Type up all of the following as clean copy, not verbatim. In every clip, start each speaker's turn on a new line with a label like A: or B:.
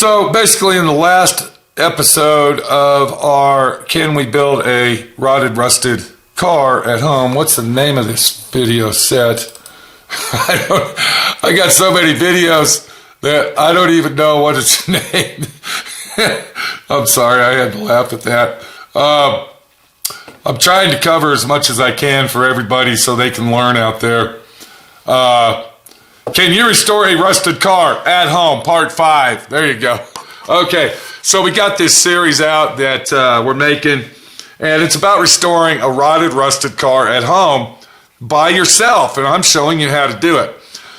A: So basically in the last episode of our Can We Build a Rotted Rusted Car at Home, what's the name of this video set? I got so many videos that I don't even know what it's named. I'm sorry, I had to laugh at that. I'm trying to cover as much as I can for everybody so they can learn out there. Can you restore a rusted car at home? Part 5. There you go. Okay, so we got this series out that we're making, and it's about restoring a rotted, rusted car at home by yourself, and I'm showing you how to do it.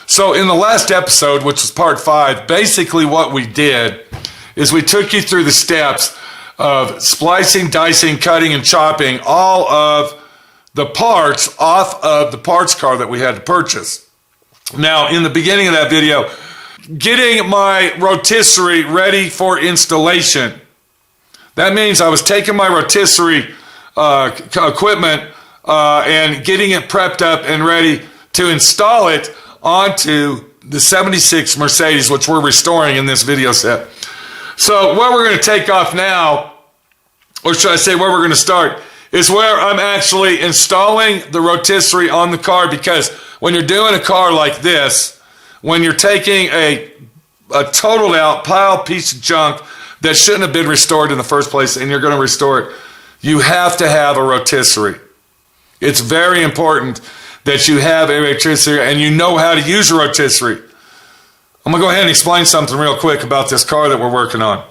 A: So in the last episode, which was part 5, basically what we did is we took you through the steps of splicing, dicing, cutting, and chopping all of the parts off of the parts car that we had to purchase. Now, in the beginning of that video, getting my rotisserie ready for installation. That means I was taking my rotisserie equipment and getting it prepped up and ready to install it onto the 76 Mercedes, which we're restoring in this video set. So where we're going to take off now, or should I say where we're going to start, is where I'm actually installing the rotisserie on the car, because when you're doing a car like this, when you're taking a totaled out pile piece of junk that shouldn't have been restored in the first place and you're going to restore it, you have to have a rotisserie. It's very important that you have a rotisserie and you know how to use a rotisserie. I'm going to go ahead and explain something real quick about this car that we're working on.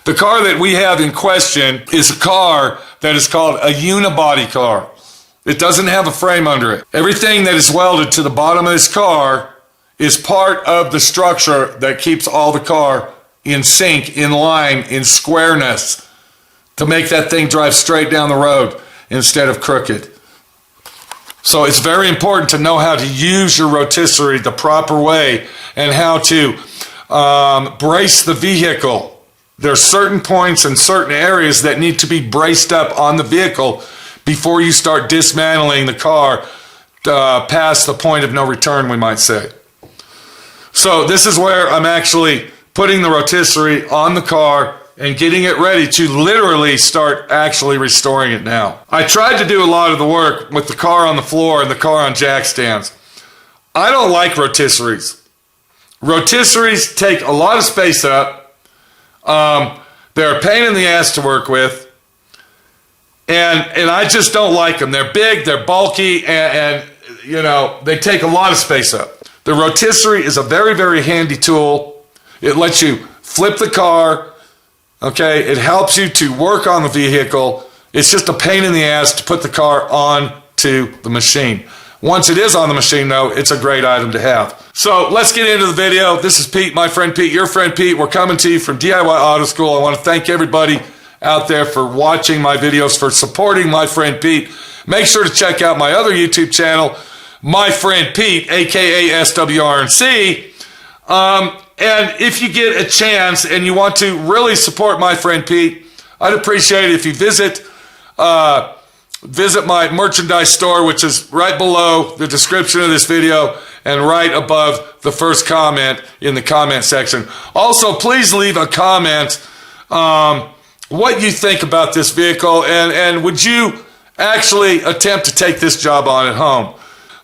A: The car that we have in question is a car that is called a unibody car. It doesn't have a frame under it. Everything that is welded to the bottom of this car is part of the structure that keeps all the car in sync, in line, in squareness, to make that thing drive straight down the road instead of crooked. So it's very important to know how to use your rotisserie the proper way and how to brace the vehicle. There are certain points and certain areas that need to be braced up on the vehicle before you start dismantling the car past the point of no return, we might say. So this is where I'm actually putting the rotisserie on the car and getting it ready to literally start actually restoring it now. I tried to do a lot of the work with the car on the floor and the car on jack stands. I don't like rotisseries. Rotisseries take a lot of space up. They're a pain in the ass to work with. And I just don't like them. They're big, they're bulky, and you know, they take a lot of space up. The rotisserie is a very, very handy tool. It lets you flip the car, okay? It helps you to work on the vehicle. It's just a pain in the ass to put the car onto the machine. Once it is on the machine, though, it's a great item to have. So let's get into the video. This is Pete, my friend Pete, your friend Pete. We're coming to you from D.I.Y. Auto School. I want to thank everybody out there for watching my videos, for supporting my friend Pete. Make sure to check out my other YouTube channel, My Friend Pete, aka SWRNC. And if you get a chance and you want to really support my friend Pete, I'd appreciate it if you visit my merchandise store, which is right below the description of this video and right above the first comment in the comment section. Also, please leave a comment what you think about this vehicle, and would you actually attempt to take this job on at home.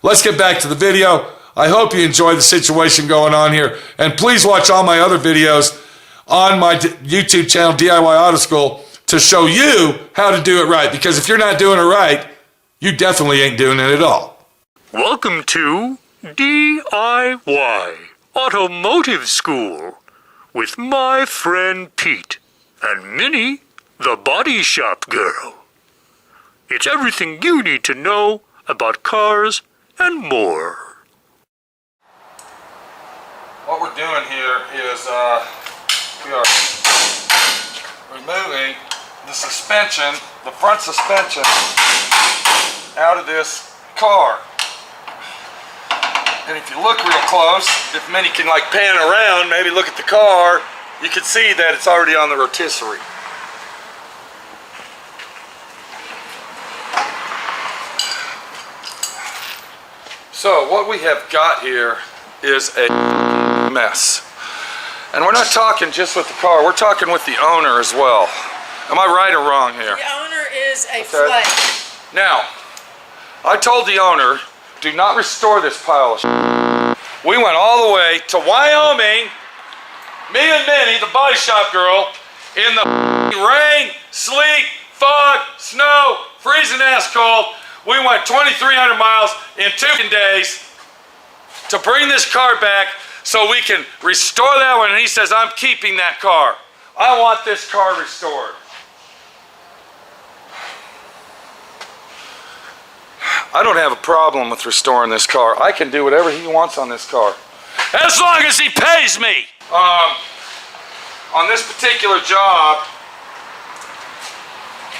A: Let's get back to the video. I hope you enjoy the situation going on here, and please watch all my other videos on my YouTube channel, D.I.Y. Auto School, to show you how to do it right, because if you're not doing it right, you definitely ain't doing it at all.
B: Welcome to D.I.Y. Automotive School with my friend Pete and Minnie, the body shop girl. It's everything you need to know about cars and more.
A: What we're doing here is we are removing the suspension, the front suspension, out of this car. And if you look real close, if Minnie can like pan around, maybe look at the car, you can see that it's already on the rotisserie. So what we have got here is a mess. And we're not talking just with the car, we're talking with the owner as well. Am I right or wrong here?
C: The owner is a flake.
A: Now, I told the owner, do not restore this pile of shit. We went all the way to Wyoming, me and Minnie, the body shop girl, in the rain, sleet, fog, snow, freezing ass cold. We went 2,300 miles in 2 days to bring this car back so we can restore that one. And he says, I'm keeping that car. I want this car restored. I don't have a problem with restoring this car. I can do whatever he wants on this car, as long as he pays me. On this particular job,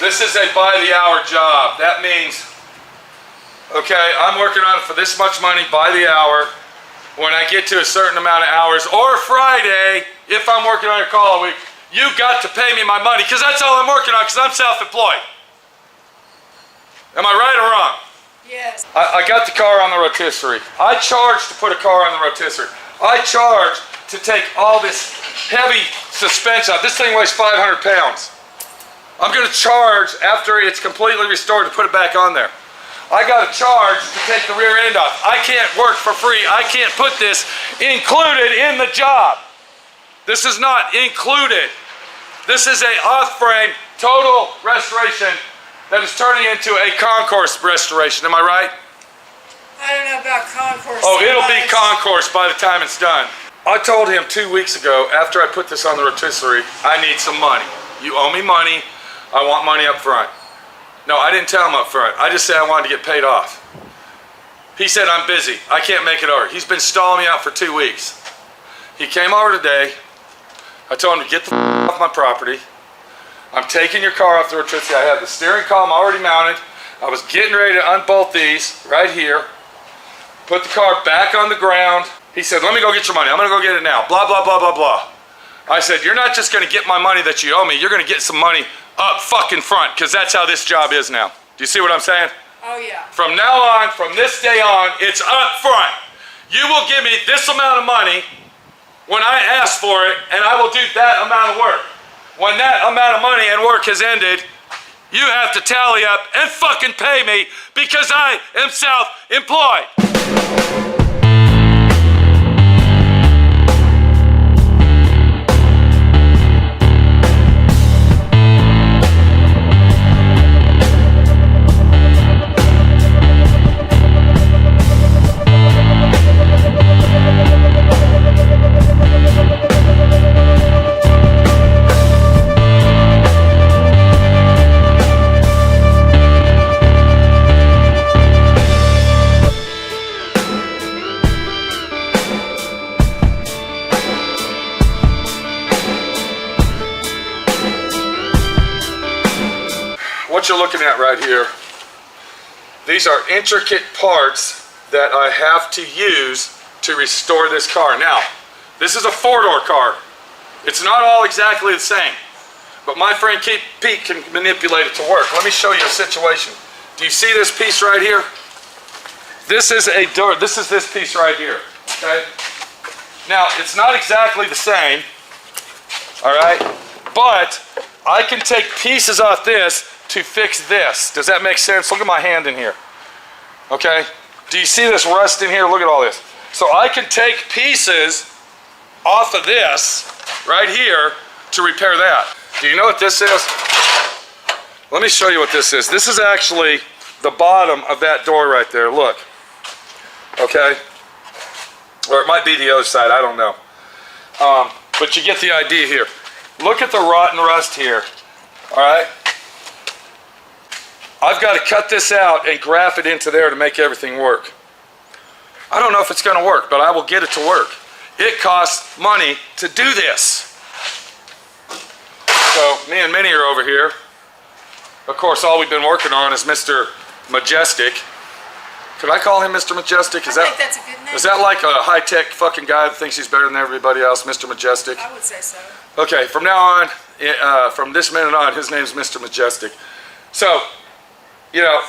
A: this is a by the hour job. That means, okay, I'm working on it for this much money by the hour. When I get to a certain amount of hours, or Friday, if I'm working on a call a week, you got to pay me my money, because that's all I'm working on, because I'm self-employed. Am I right or wrong?
C: Yes.
A: I got the car on the rotisserie. I charge to put a car on the rotisserie. I charge to take all this heavy suspension out. This thing weighs 500 pounds. I'm going to charge after it's completely restored to put it back on there. I got to charge to take the rear end off. I can't work for free. I can't put this included in the job. This is not included. This is a off-frame total restoration that is turning into a concourse restoration. Am I right?
C: I don't know about concourse.
A: Oh, it'll be concourse by the time it's done. I told him 2 weeks ago, after I put this on the rotisserie, I need some money. You owe me money. I want money up front. No, I didn't tell him up front. I just said I wanted to get paid off. He said, I'm busy. I can't make it over. He's been stalling me out for 2 weeks. He came over today. I told him to get the off my property. I'm taking your car off the rotisserie. I have the steering column already mounted. I was getting ready to unbolt these right here. Put the car back on the ground. He said, let me go get your money. I'm going to go get it now. Blah, blah, blah, blah, blah. I said, you're not just going to get my money that you owe me. You're going to get some money up fucking front, because that's how this job is now. Do you see what I'm saying?
C: Oh, yeah.
A: From now on, from this day on, it's up front. You will give me this amount of money when I ask for it, and I will do that amount of work. When that amount of money and work has ended, you have to tally up and fucking pay me, because I am self-employed. What you're looking at right here, these are intricate parts that I have to use to restore this car. Now, this is a four-door car. It's not all exactly the same, but my friend Pete can manipulate it to work. Let me show you a situation. Do you see this piece right here? This is a door. This is this piece right here. Okay. Now, it's not exactly the same. All right, but I can take pieces off this to fix this. Does that make sense? Look at my hand in here. Okay? Do you see this rust in here? Look at all this. So I can take pieces off of this right here to repair that. Do you know what this is? Let me show you what this is. This is actually the bottom of that door right there. Look. Okay? Or it might be the other side. I don't know. But you get the idea here. Look at the rotten rust here. All right? I've got to cut this out and graft it into there to make everything work. I don't know if it's going to work, but I will get it to work. It costs money to do this. So me and Minnie are over here. Of course, all we've been working on is Mr. Majestic. Could I call him Mr. Majestic?
C: I think that's a good name.
A: Is that like a high-tech fucking guy that thinks he's better than everybody else, Mr. Majestic?
C: I would say so.
A: Okay, from now on, from this minute on, his name's Mr. Majestic. So, you know,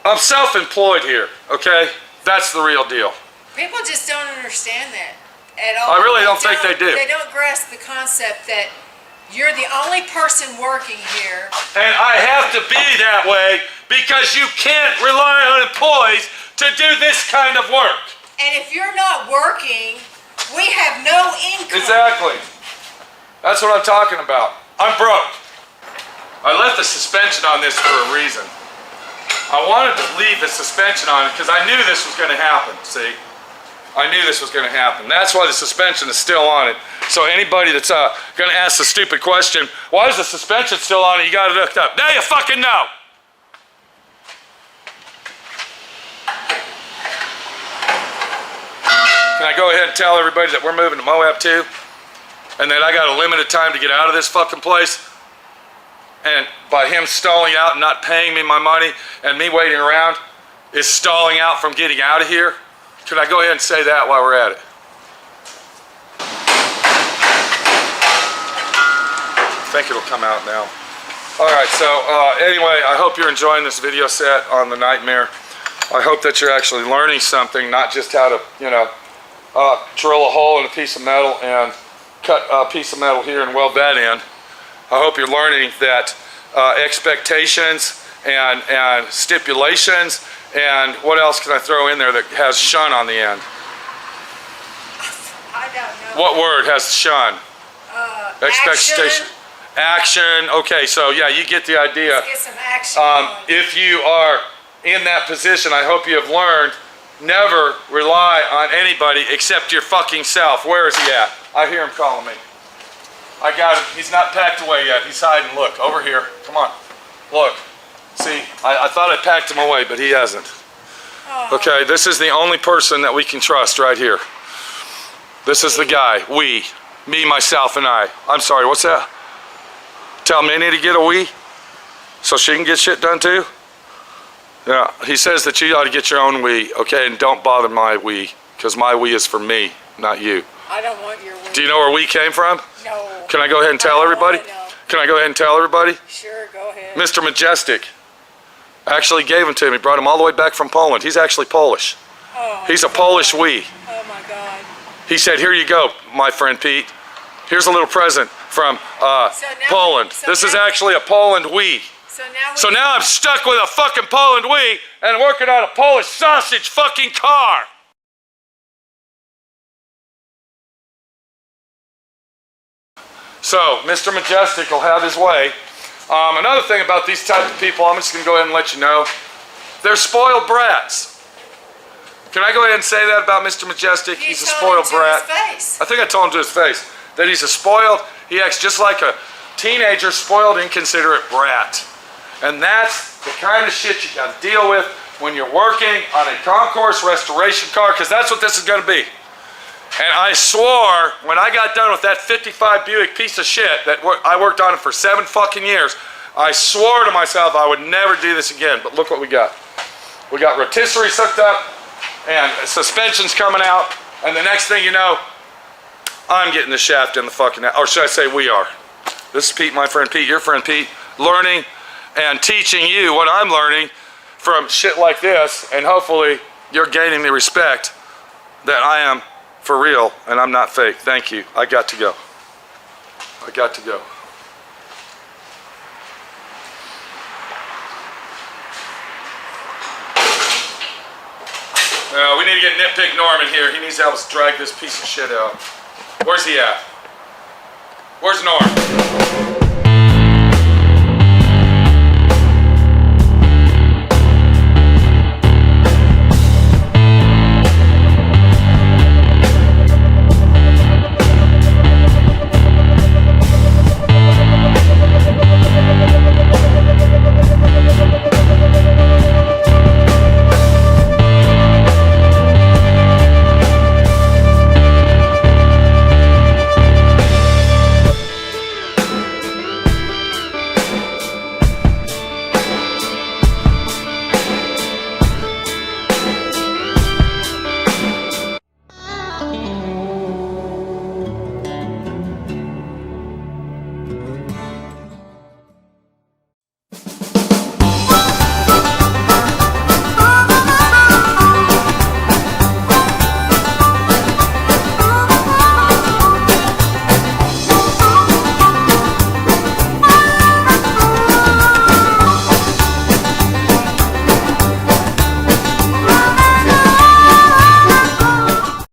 A: I'm self-employed here, okay? That's the real deal.
C: People just don't understand that. at all.
A: I really don't think they do.
C: They don't grasp the concept that you're the only person working here.
A: And I have to be that way because you can't rely on employees to do this kind of work.
C: And if you're not working, we have no income.
A: Exactly. That's what I'm talking about. I'm broke. I left the suspension on this for a reason. I wanted to leave the suspension on it because I knew this was going to happen, see? I knew this was going to happen. That's why the suspension is still on it. So anybody that's going to ask the stupid question, why is the suspension still on it? You got it hooked up. Now you fucking know. Can I go ahead and tell everybody that we're moving to Moab too? And that I got a limited time to get out of this fucking place? And by him stalling out and not paying me my money and me waiting around is stalling out from getting out of here? Can I go ahead and say that while we're at it? I think it'll come out now. All right, so anyway, I hope you're enjoying this video set on the Nightmare. I hope that you're actually learning something, not just how to, you know, drill a hole in a piece of metal and cut a piece of metal here and weld that in. I hope you're learning that expectations and stipulations and what else can I throw in there that has shun on the end?
C: I don't know.
A: What word has shun? Expectation. Action. Okay, so yeah, you get the idea.
C: Let's get some action going.
A: If you are in that position, I hope you have learned never rely on anybody except your fucking self. Where is he at? I hear him calling me. I got him. He's not packed away yet. He's hiding. Look, over here. Come on. Look. See, I thought I packed him away, but he hasn't.
C: Oh.
A: Okay, this is the only person that we can trust right here. This is the guy. We. Me, myself, and I. I'm sorry, what's that? Tell Minnie to get a we? So she can get shit done too? Yeah, he says that you ought to get your own we, okay? And don't bother my we, because my we is for me, not you.
C: I don't want your word.
A: Do you know where we came from?
C: No.
A: Can I go ahead and tell everybody?
C: No.
A: Can I go ahead and tell everybody?
C: Sure, go ahead.
A: Mr. Majestic actually gave him to me, brought him all the way back from Poland. He's actually Polish.
C: Oh,
A: He's a Polish we.
C: oh my God.
A: He said, here you go, my friend Pete. Here's a little present from Poland. This is actually a Poland we. So now I'm stuck with a fucking Poland we and working on a Polish sausage fucking car. So, Mr. Majestic will have his way. Another thing about these type of people, I'm just going to go ahead and let you know, they're spoiled brats. Can I go ahead and say that about Mr. Majestic? He's a spoiled brat.
C: Face.
A: I think I told him to his face that he's a spoiled, he acts just like a teenager, spoiled, inconsiderate brat. And that's the kind of shit you got to deal with when you're working on a concourse restoration car, because that's what this is going to be. And I swore when I got done with that 55 Buick piece of shit that I worked on it for 7 fucking years, I swore to myself I would never do this again. But look what we got. We got rotisseries hooked up and suspensions coming out, and the next thing you know, I'm getting the shaft in the fucking, or should I say we are. This is Pete, my friend Pete, your friend Pete, learning and teaching you what I'm learning from shit like this, and hopefully you're gaining the respect that I am for real and I'm not fake. Thank you. I got to go. I got to go. We need to get Nitpick Norman here. He needs to help us drag this piece of shit out. Where's he at? Where's Norm?